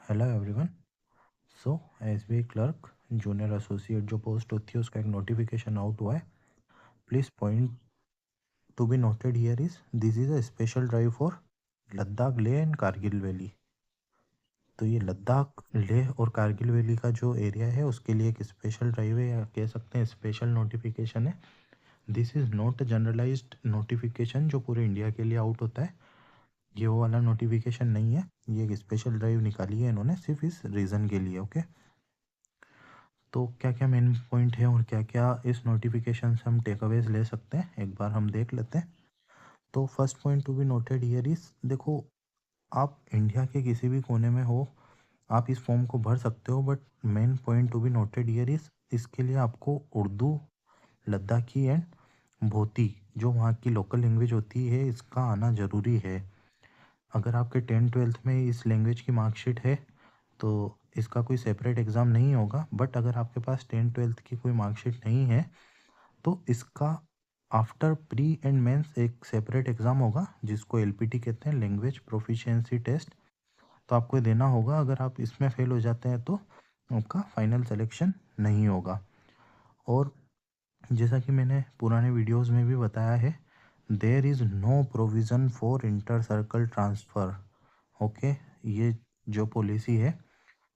Hello everyone. So SBI clerk junior associate जो post होती है उसका एक नोटिफिकेशन आउट हुआ है। Please point to be noted here is this is a special drive for Ladakh Leh and Kargil valley. तो ये लद्दाख लेह और कारगिल वैली का जो एरिया है उसके लिए एक स्पेशल ड्राइव है या कह सकते हैं स्पेशल नोटिफिकेशन है। This is not a generalized notification जो पूरे इंडिया के लिए आउट होता है। ये वो वाला नोटिफिकेशन नहीं है, ये एक स्पेशल ड्राइव निकाली है इन्होंने सिर्फ इस रीज़न के लिए। ओके, तो क्या क्या मेन पॉइंट है और क्या क्या इस नोटिफिकेशन से हम टेक अवेज ले सकते हैं एक बार हम देख लेते हैं। तो first point to be noted here is, देखो आप इंडिया के किसी भी कोने में हो आप इस फॉर्म को भर सकते हो, but main point to be noted here is इसके लिए आपको उर्दू, लद्दाखी एंड भोती जो वहाँ की लोकल लैंग्वेज होती है इसका आना ज़रूरी है। अगर आपके 10th-12th में इस लैंग्वेज की मार्कशीट है तो इसका कोई सेपरेट एग्ज़ाम नहीं होगा, बट अगर आपके पास 10th-12th की कोई मार्कशीट नहीं है तो इसका आफ्टर प्री एंड मेंस एक सेपरेट एग्ज़ाम होगा जिसको एलपीटी कहते हैं, लैंग्वेज प्रोफिशिएंसी टेस्ट। तो आपको ये देना होगा, अगर आप इसमें फेल हो जाते हैं तो आपका फाइनल सिलेक्शन नहीं होगा। और जैसा कि मैंने पुराने वीडियोस में भी बताया है, there is no provision for inter circle transfer. Okay, ये जो पॉलिसी है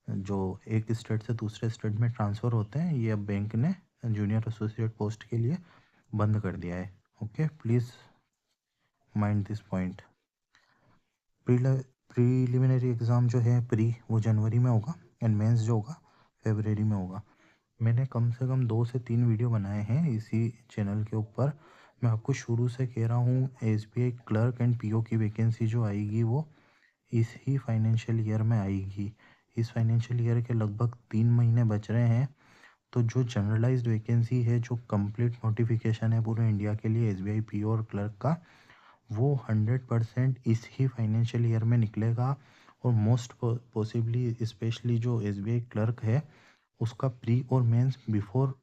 जो एक स्टेट से दूसरे स्टेट में ट्रांसफ़र होते हैं ये अब बैंक ने जूनियर एसोसिएट पोस्ट के लिए बंद कर दिया है। Okay, please mind this point. Preliminary exam जो है प्री वो जनवरी में होगा एंड मेंस जो होगा फेबररी में होगा। मैंने कम से कम 2 से 3 वीडियो बनाए हैं इसी चैनल के ऊपर। मैं आपको शुरू से कह रहा हूँ एसबीआई क्लर्क एंड पीओ की वैकेंसी जो आएगी वो इस ही फाइनेंशियल ईयर में आएगी। इस फाइनेंशियल ईयर के लगभग 3 महीने बच रहे हैं। तो जो जनरलाइज्ड वैकेंसी है जो कंप्लीट नोटिफिकेशन है पूरे इंडिया के लिए एसबीआई पीओ और क्लर्क का, वो 100% इस ही फाइनेंशियल ईयर में निकलेगा। और मोस्ट पॉसिबली स्पेशली जो एसबीआई क्लर्क है उसका प्री और मेंस बिफोर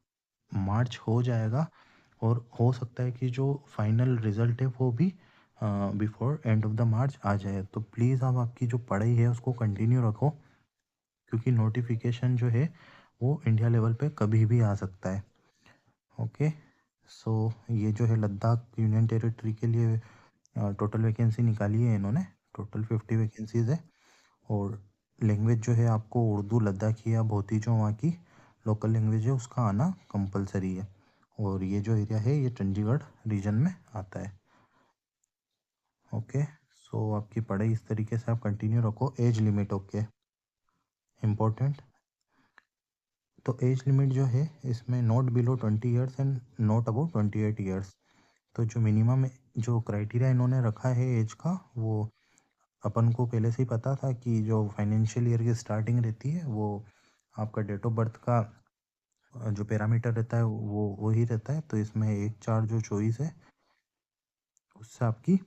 मार्च हो जाएगा। और हो सकता है कि जो फाइनल रिजल्ट है वो भी बिफोर एंड ऑफ द मार्च आ जाए। तो प्लीज़ आप आपकी जो पढ़ाई है उसको कंटिन्यू रखो, क्योंकि नोटिफिकेशन जो है वो इंडिया लेवल पे कभी भी आ सकता है। ओके, सो ये जो है लद्दाख यूनियन टेरिटरी के लिए टोटल वैकेंसी निकाली है इन्होंने, टोटल 50 वैकेंसीज़ है। और लैंग्वेज जो है आपको उर्दू, लद्दाखी या भोती जो वहाँ की लोकल लैंग्वेज है उसका आना कंपलसरी है। और ये जो एरिया है ये चंडीगढ़ रीजन में आता है। ओके, सो आपकी पढ़ाई इस तरीके से आप कंटिन्यू रखो। Age limit okay important. तो एज लिमिट जो है इसमें not below 20 years and not above 28 years. तो जो मिनिमम जो क्राइटेरिया इन्होंने रखा है एज का वो अपन को पहले से ही पता था कि जो फाइनेंशियल ईयर की स्टार्टिंग रहती है वो आपका डेट ऑफ बर्थ का जो पैरामीटर रहता है वो वही रहता है। तो इसमें 1/4 जो चॉइस है उससे आपकी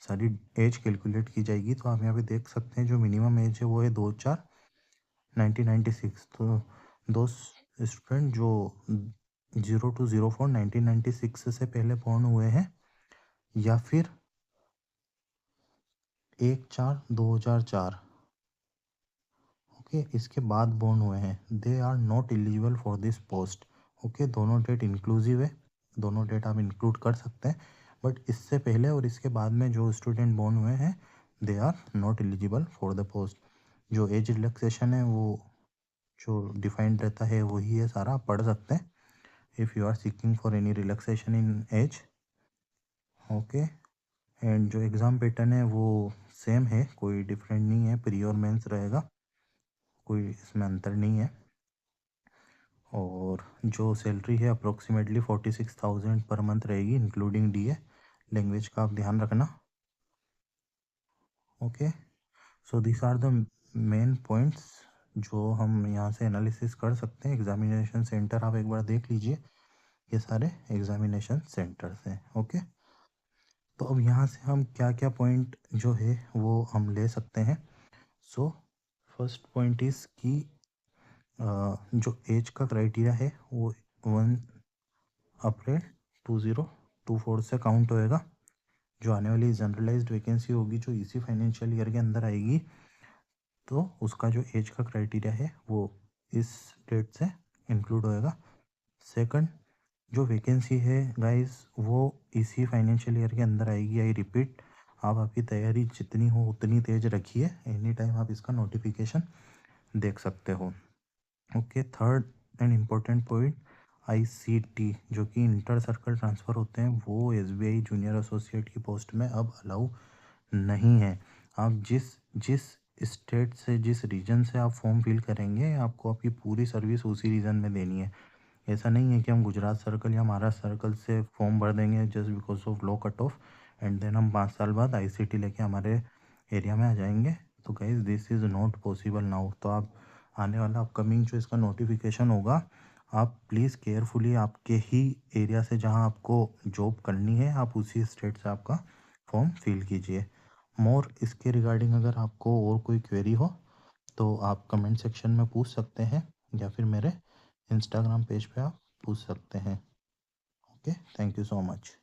सारी एज कैलकुलेट की जाएगी। तो आप यहाँ पे देख सकते हैं जो मिनिमम एज है वो है 2/4/1996। तो दो स्टूडेंट जो 0-04/1996 से पहले बॉर्न हुए हैं या फिर 1/4/2004 ओके इसके बाद बॉर्न हुए हैं, they are not eligible for this post. Okay, दोनों डेट इंक्लूसिव है, दोनों डेट आप इंक्लूड कर सकते हैं। बट इससे पहले और इसके बाद में जो स्टूडेंट बॉर्न हुए हैं they are not eligible for the post. जो एज रिलैक्सेशन है वो जो डिफाइंड रहता है वही है सारा, आप पढ़ सकते हैं if you are seeking for any relaxation in age. Okay, and जो एग्ज़ाम पैटर्न है वो सेम है, कोई डिफरेंट नहीं है, प्री और मेंस रहेगा, कोई इसमें अंतर नहीं है। और जो सैलरी है अप्रोक्सीमेटली 46,000 पर मंथ रहेगी इंक्लूडिंग डीए। लैंग्वेज का आप ध्यान रखना। Okay, so this are the main points जो हम यहाँ से एनालिसिस कर सकते हैं। एग्जामिनेशन सेंटर आप एक बार देख लीजिए, ये सारे एग्जामिनेशन सेंटर्स हैं। ओके, तो अब यहाँ से हम क्या क्या पॉइंट जो है वो हम ले सकते हैं। सो फर्स्ट पॉइंट इज़ कि जो एज का क्राइटेरिया है वो 1 अप्रैल 2024 से काउंट होएगा। जो आने वाली जनरलाइज्ड वैकेंसी होगी जो इसी फाइनेंशियल ईयर के अंदर आएगी तो उसका जो एज का क्राइटेरिया है वो इस डेट से इंक्लूड होएगा। सेकंड, जो वैकेंसी है गाइस वो इसी फाइनेंशियल ईयर के अंदर आएगी। आई रिपीट, आप आपकी तैयारी जितनी हो उतनी तेज रखिए, एनी टाइम आप इसका नोटिफिकेशन देख सकते हो। Okay, third and important point, ICT जो कि इंटर सर्कल ट्रांसफ़र होते हैं वो एसबीआई जूनियर एसोसिएट की पोस्ट में अब अलाउ नहीं है। आप जिस जिस स्टेट से, जिस रीजन से आप फॉर्म फिल करेंगे, आपको आपकी पूरी सर्विस उसी रीजन में देनी है। ऐसा नहीं है कि हम गुजरात सर्कल या महाराष्ट्र सर्कल से फॉर्म भर देंगे just because of low cut off and then हम 5 साल बाद आईसीटी लेके हमारे एरिया में आ जाएंगे। तो guys this is not possible now. तो आप आने वाला अपकमिंग जो इसका नोटिफिकेशन होगा, आप प्लीज़ केयरफुली आपके ही एरिया से जहां आपको जॉब करनी है, आप उसी स्टेट से आपका फॉर्म फिल कीजिए। मोर इसके रिगार्डिंग अगर आपको और कोई क्वेरी हो तो आप कमेंट सेक्शन में पूछ सकते हैं या फिर मेरे इंस्टाग्राम पेज पे आप पूछ सकते हैं। Okay, thank you so much.